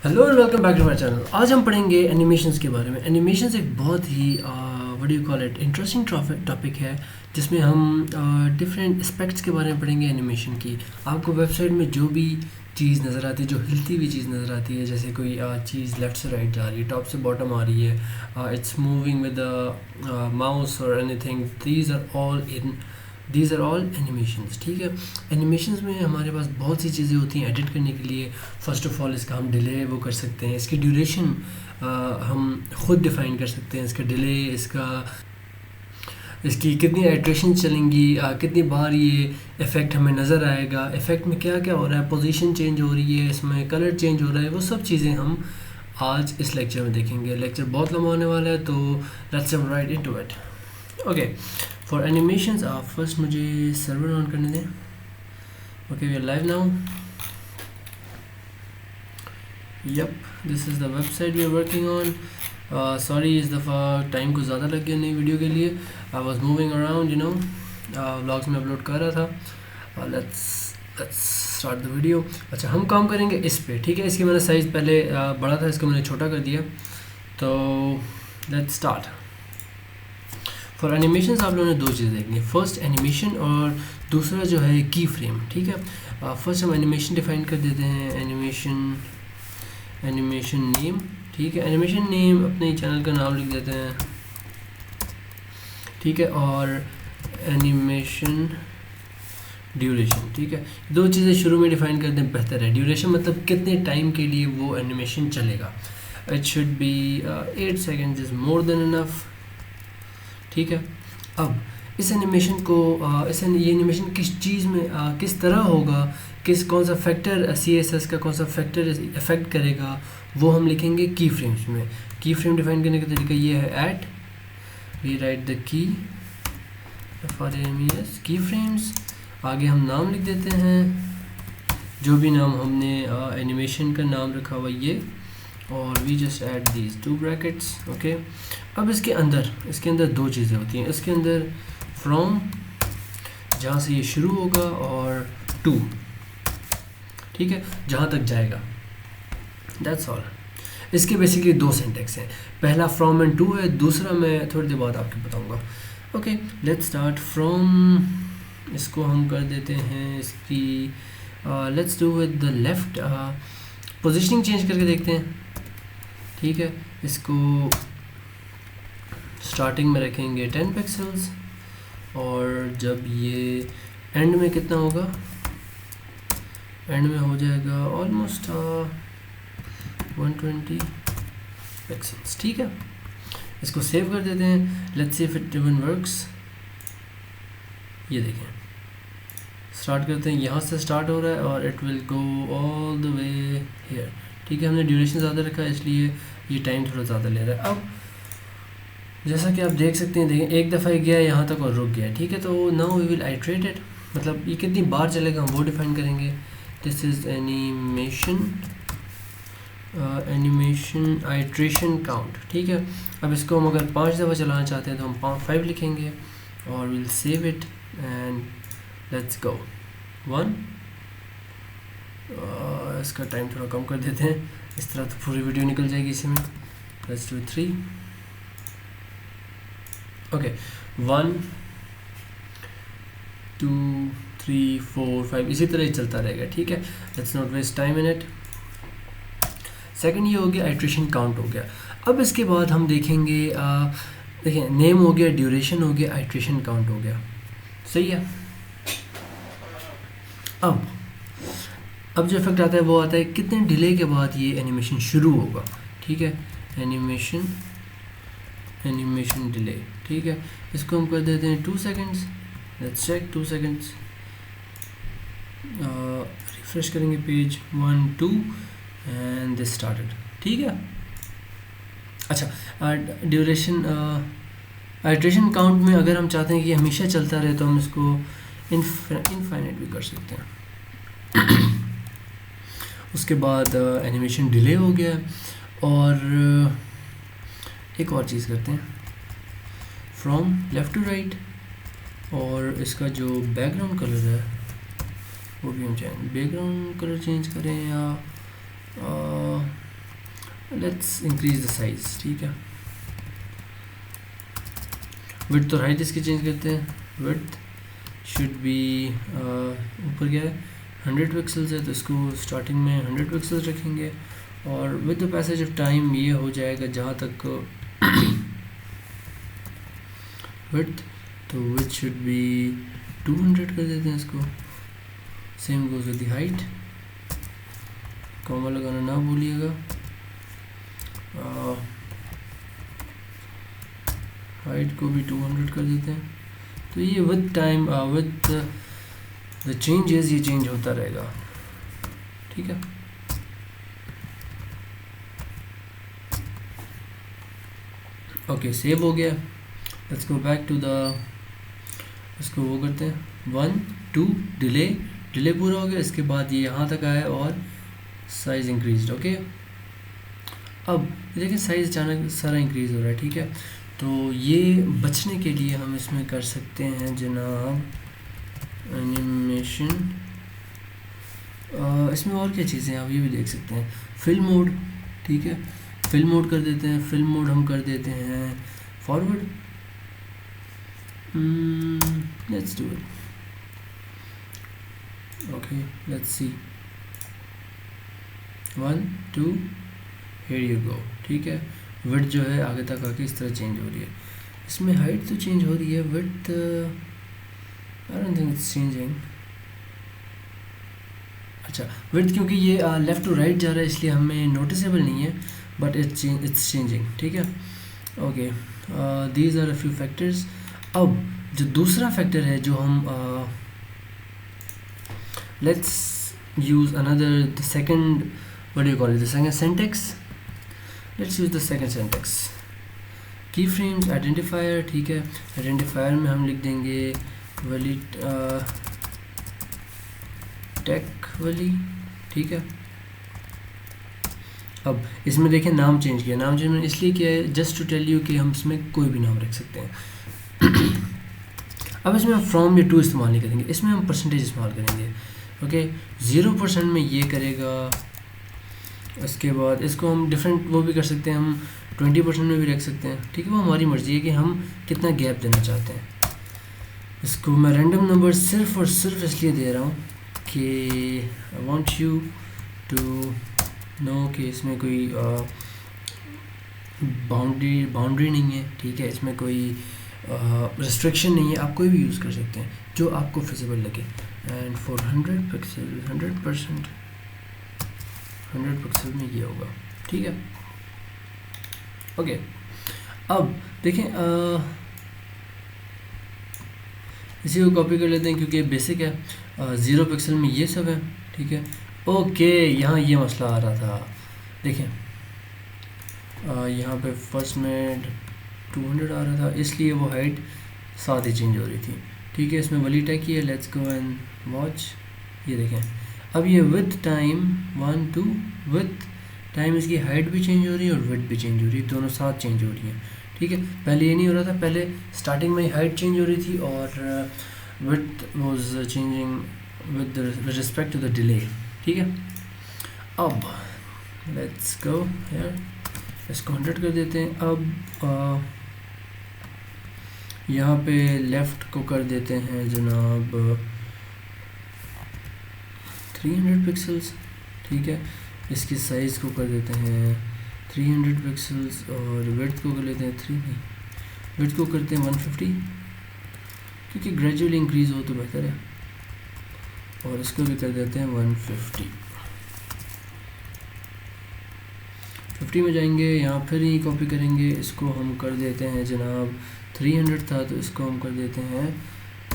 Hello and welcome back to my channel. आज हम पढ़ेंगे एनिमेशंस के बारे में। एनिमेशंस एक बहुत ही what do you call it interesting topic है, जिसमें हम डिफरेंट एस्पेक्ट्स के बारे में पढ़ेंगे एनिमेशन की। आपको वेबसाइट में जो भी चीज़ नज़र आती है, जो हिलती हुई चीज़ नज़र आती है, जैसे कोई चीज़ लेफ़्ट से राइट जा रही है, टॉप से बॉटम आ रही है, it's moving with the mouse और anything, these are all animations. ठीक है, एनिमेशंस में हमारे पास बहुत सी चीज़ें होती हैं एडिट करने के लिए। फ़र्स्ट ऑफ़ ऑल इसका हम डिले वो कर सकते हैं, इसकी ड्यूरेशन हम खुद डिफ़ाइन कर सकते हैं, इसका डिले, इसकी कितनी आइट्रेशन चलेंगी, कितनी बार ये इफ़ेक्ट हमें नज़र आएगा, इफ़ेक्ट में क्या क्या हो रहा है, पोजीशन चेंज हो रही है, इसमें कलर चेंज हो रहा है, वो सब चीज़ें हम आज इस लेक्चर में देखेंगे। लेक्चर बहुत लंबा होने वाला है, तो let's jump right into it. Okay, for animations आप फर्स्ट मुझे सर्वर ऑन करने दें। Okay, we are live now. Yup, this is the website we are working on. Sorry, इस दफ़ा टाइम को ज़्यादा लग गया नई वीडियो के लिए। I was moving around, you know, vlogs में अपलोड कर रहा था। Let's start the video. अच्छा, हम काम करेंगे इस पे। ठीक है, इसकी मैंने साइज़ पहले बड़ा था, इसको मैंने छोटा कर दिया। तो लेट्स स्टार्ट। फॉर एनिमेशन आप लोगों ने दो चीज़ें देखनी है, फर्स्ट एनिमेशन और दूसरा जो है की फ्रेम। ठीक है, फर्स्ट हम एनिमेशन डिफाइन कर देते हैं, एनिमेशन नेम। ठीक है, एनिमेशन नेम अपने चैनल का नाम लिख देते हैं। ठीक है, और एनिमेशन ड्यूरेशन। ठीक है, दो चीज़ें शुरू में डिफाइन कर दें बेहतर है। ड्यूरेशन मतलब कितने टाइम के लिए वो एनिमेशन चलेगा। It should be 8 seconds is more than enough. ठीक है, अब इस एनिमेशन को ये एनिमेशन किस चीज़ में किस तरह होगा, कौन सा फैक्टर CSS का कौन सा फैक्टर इफेक्ट करेगा, वो हम लिखेंगे की फ्रेम्स में। की फ्रेम डिफाइन करने का तरीका ये है, at we write the key FRAMES key frames. आगे हम नाम लिख देते हैं, जो भी नाम हमने एनिमेशन का नाम रखा हुआ ये, और we just add these 2 brackets. Okay, अब इसके अंदर दो चीज़ें होती हैं। इसके अंदर फ्रॉम, जहाँ से ये शुरू होगा, और टू। ठीक है, जहाँ तक जाएगा, दैट्स ऑल। इसके बेसिकली दो सिंटेक्स हैं, पहला फ्रॉम एंड टू है, दूसरा मैं थोड़ी देर बाद आपको बताऊंगा। Okay, let's start from. इसको हम कर देते हैं इसकी let's do with the left. Positioning change करके देखते हैं। ठीक है, इसको स्टार्टिंग में रखेंगे 10 पिक्सल्स, और जब ये एंड में कितना होगा, एंड में हो जाएगा ऑलमोस्ट 120 पिक्सल्स। ठीक है, इसको सेव कर देते हैं। Let's see if it even works. ये देखें, स्टार्ट करते हैं, यहाँ से स्टार्ट हो रहा है और it will go all the way here. ठीक है, हमने ड्यूरेशन ज़्यादा रखा है, इसलिए ये टाइम थोड़ा ज़्यादा ले रहा है। अब जैसा कि आप देख सकते हैं, देखें, एक दफ़ा गया यहाँ तक और रुक गया। ठीक है, तो now we will iterate it, मतलब ये कितनी बार चलेगा हम वो डिफाइन करेंगे। This is animation iteration count. ठीक है, अब इसको हम अगर 5 दफ़ा चलाना चाहते हैं तो हम 5 लिखेंगे, और will save it and let's go 1। इसका टाइम थोड़ा कम कर देते हैं, इस तरह तो पूरी वीडियो निकल जाएगी इसी में। Let's do 3। ओके, 1 2 3 4 5, इसी तरह ही चलता रहेगा। ठीक है, let's not waste time in it. Second ये हो गया, आइट्रेशन काउंट हो गया। अब इसके बाद हम देखेंगे, देखिए, नेम हो गया, ड्यूरेशन हो गया, आइट्रेशन काउंट हो गया। सही है। अब जो इफेक्ट आता है वो आता है कितने डिले के बाद ये एनिमेशन शुरू होगा। ठीक है, एनिमेशन डिले। ठीक है, इसको हम कर देते हैं 2 seconds. Let's check 2 seconds. Refresh करेंगे पेज 1 2 एंड दिस स्टार्टेड। ठीक है, अच्छा, ड्यूरेशन आइट्रेशन काउंट में अगर हम चाहते हैं कि हमेशा चलता रहे, तो हम इसको इनफाइनाइट भी कर सकते हैं। उसके बाद एनिमेशन डिले हो गया, और एक और चीज़ करते हैं, फ्रॉम लेफ़्ट टू राइट, और इसका जो बैकग्राउंड कलर है वो भी हम चाहेंगे बैकग्राउंड कलर चेंज करें, या लेट्स इंक्रीज द साइज, ठीक है। विड्थ और हाइट इसकी चेंज करते हैं। विड्थ शुड बी ऊपर क्या है 100 पिक्सल्स है, तो इसको स्टार्टिंग में 100 पिक्सल्स रखेंगे, और with the passage of time ये हो जाएगा जहाँ तक विड्थ, तो विड्थ शुड बी 200 कर देते हैं इसको। Same goes with the height, comma लगाना ना भूलिएगा। हाइट को भी 200 कर देते हैं। तो ये with time with the changes ये चेंज होता रहेगा, ठीक है। ओके सेव हो गया। Let's go back to the, इसको वो करते हैं 1 2 डिले, डिले पूरा हो गया। इसके बाद ये यहाँ तक आया और साइज इंक्रीज, ओके। अब देखिए साइज अचानक सारा इंक्रीज हो रहा है, ठीक है। तो ये बचने के लिए हम इसमें कर सकते हैं जनाब एनिमेशन, इसमें और क्या चीज़ें हैं आप ये भी देख सकते हैं। फिल्म मोड, ठीक है, फिल्म मोड कर देते हैं। फिल्म मोड हम कर देते हैं forward, let's do it, okay let's see 1 2 here you go, ठीक है। विड्थ जो है आगे तक आके इस तरह चेंज हो रही है। इसमें हाइट तो चेंज हो रही है, width I don't think it's changing. अच्छा विड्थ क्योंकि ये लेफ़्ट टू राइट जा रहा है इसलिए हमें नोटिसेबल नहीं है, बट इट्स चेंजिंग, ठीक है। Okay these are a few factors. अब जो दूसरा फैक्टर है जो हम let's use another the second, what do you call it, the second syntax. Let's use the second syntax, key frames identifier, ठीक है। आइडेंटिफायर में हम लिख देंगे वली टेक वली, ठीक है। अब इसमें देखें नाम चेंज किया, नाम चेंज मैंने इसलिए किया है जस्ट टू टेल यू कि हम इसमें कोई भी नाम रख सकते हैं। अब इसमें हम फ्रॉम या टू इस्तेमाल नहीं करेंगे, इसमें हम परसेंटेज इस्तेमाल करेंगे, ओके। 0% में ये करेगा। उसके बाद इसको हम डिफरेंट वो भी कर सकते हैं, हम 20% में भी रख सकते हैं, ठीक है। वो हमारी मर्ज़ी है कि हम कितना गैप देना चाहते हैं। इसको मैं रैंडम नंबर सिर्फ और सिर्फ इसलिए दे रहा हूँ कि I want you to know कि इसमें कोई बाउंड्री नहीं है, ठीक है। इसमें कोई रिस्ट्रिक्शन नहीं है, आप कोई भी यूज़ कर सकते हैं जो आपको फिजिबल लगे। एंड फॉर 100 पिक्सल 100% 100 पिक्सल में ये होगा, ठीक है। ओके अब देखें इसी को कॉपी कर लेते हैं क्योंकि बेसिक है। 0 पिक्सल में ये सब है, ठीक है। ओके यहाँ ये मसला आ रहा था, देखें यहाँ पे फर्स्ट में 200 आ रहा था इसलिए वो हाइट साथ ही चेंज हो रही थी, ठीक है। इसमें वली टैग की है, लेट्स गो एंड वॉच, ये देखें अब ये विद टाइम 1 2 विद टाइम इसकी हाइट भी चेंज हो रही है और विड्थ भी चेंज हो रही है, दोनों साथ चेंज हो रही है, ठीक है। पहले ये नहीं हो रहा था, पहले स्टार्टिंग में हाइट चेंज हो रही थी और width was changing with respect to the delay, ठीक है। अब लेट्स गो हियर, इसको 100 कर देते हैं। अब यहाँ पे लेफ़्ट को कर देते हैं जनाब 300 पिक्सल्स, ठीक है। इसकी साइज़ को कर देते हैं 300 पिक्सल्स और विड्थ को कर लेते हैं 3 नहीं, विड्थ को करते हैं 150 क्योंकि ग्रेजुअली इंक्रीज़ हो तो बेहतर है, और इसको भी कर देते हैं 150 में जाएंगे, यहाँ फिर ही कॉपी करेंगे, इसको हम कर देते हैं जनाब 300 था तो इसको हम कर देते हैं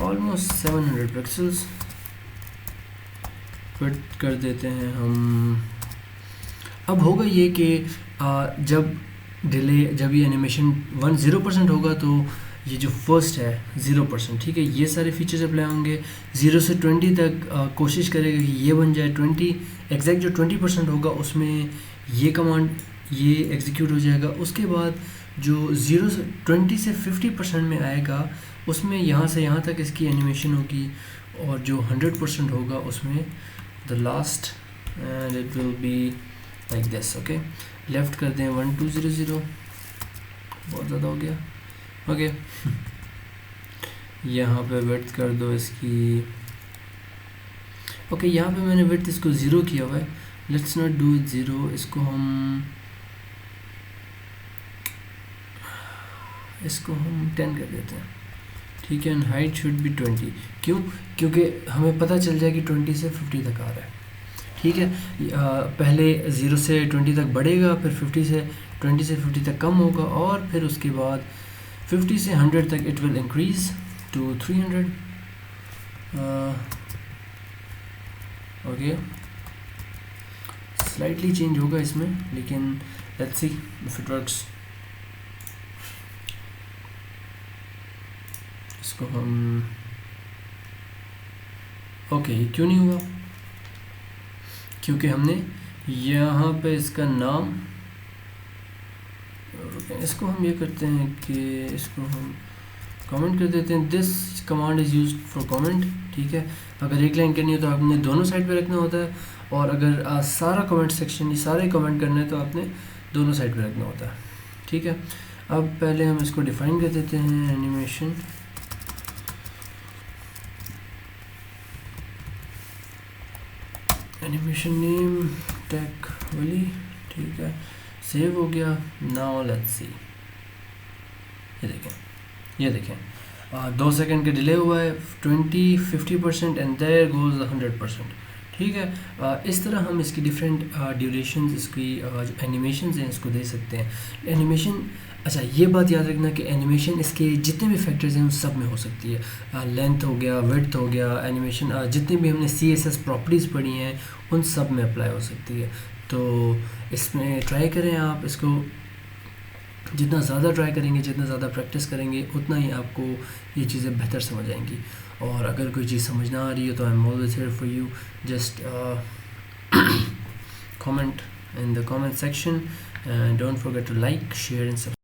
ऑलमोस्ट 700 पिक्सल्स, फिट कर देते हैं हम। अब होगा ये कि जब ये एनिमेशन 0% होगा तो ये जो फर्स्ट है 0%, ठीक है, ये सारे फीचर्स अप्लाई होंगे। 0 से 20 तक कोशिश करेगा कि ये बन जाए 20, एग्जैक्ट जो 20% होगा उसमें ये कमांड ये एग्जीक्यूट हो जाएगा। उसके बाद जो 20 से 50% में आएगा उसमें यहाँ से यहाँ तक इसकी एनिमेशन होगी, और जो 100% होगा उसमें the last, and it will be like this, okay। Left कर दें 1200, बहुत ज़्यादा हो गया, ओके। यहाँ पे विड्थ कर दो इसकी, ओके। यहाँ पे मैंने विड्थ इसको 0 किया हुआ है, लेट्स नॉट डू इट 0, इसको हम 10 कर देते हैं, ठीक है। एंड हाइट शुड बी 20, क्यों? क्योंकि हमें पता चल जाए कि 20 से 50 तक आ रहा है, ठीक है। पहले 0 से 20 तक बढ़ेगा, फिर 20 से 50 तक कम होगा, और फिर उसके बाद 50 से 100 तक it will increase to 300, okay. Slightly change होगा इसमें, लेकिन let's see if it works. इसको हम, ओके, क्यों नहीं हुआ? क्योंकि हमने यहाँ पे इसका नाम, इसको हम ये करते हैं कि इसको हम कमेंट कर देते हैं, this command is used for comment, ठीक है। अगर एक लाइन करनी हो तो आपने दोनों साइड पे रखना होता है, और अगर सारा कमेंट सेक्शन, ये सारे कमेंट करने हैं तो आपने दोनों साइड पे रखना होता है, ठीक है। अब पहले हम इसको डिफाइन कर देते हैं, एनिमेशन, एनिमेशन नेम टेक वली, ठीक है, सेव हो गया। नाउ लेट्स सी, ये देखें 2 सेकंड का डिले हुआ है, 50% एंड देयर गोज़ 100%, ठीक है। इस तरह हम इसकी डिफरेंट ड्यूरेशंस, इसकी जो एनिमेशन हैं इसको दे सकते हैं। एनिमेशन, अच्छा ये बात याद रखना कि एनिमेशन इसके जितने भी फैक्टर्स हैं उन सब में हो सकती है, लेंथ हो गया, विड्थ हो गया, एनिमेशन जितने भी हमने CSS प्रॉपर्टीज़ पढ़ी हैं उन सब में अप्लाई हो सकती है। तो इसमें ट्राई करें आप इसको, जितना ज़्यादा ट्राई करेंगे, जितना ज़्यादा प्रैक्टिस करेंगे, उतना ही आपको ये चीज़ें बेहतर समझ आएंगी। और अगर कोई चीज़ समझ ना आ रही है तो I am always here for you, just comment in the comment section, and don't forget to like, share and subscribe.